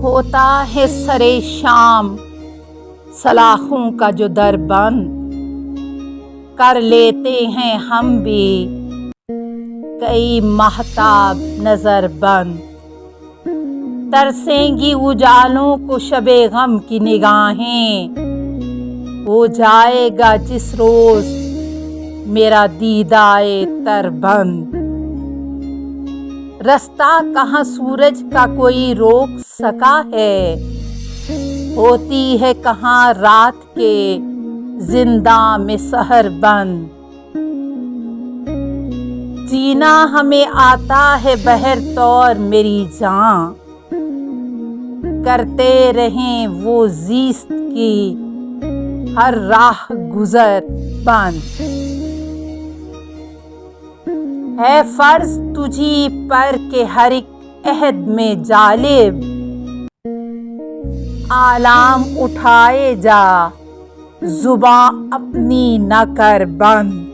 होता है सरे शाम सलाखों का जो दर बंद, कर लेते हैं हम भी कई महताब नजर बंद। तरसेंगी उजालों को शबे गम की निगाहें, हो जाएगा जिस रोज मेरा दीदाए तर बंद। रास्ता कहाँ सूरज का कोई रोक सका है, होती है कहाँ रात के जिंदा में सहर बंद। जीना हमें आता है बहर तौर मेरी जान, करते रहें वो जीस्त की हर राह गुजर बंद। है फर्ज तुझी पर के हर एक अहद में जालिब, आलाम उठाए जा जुबां अपनी न कर बंद।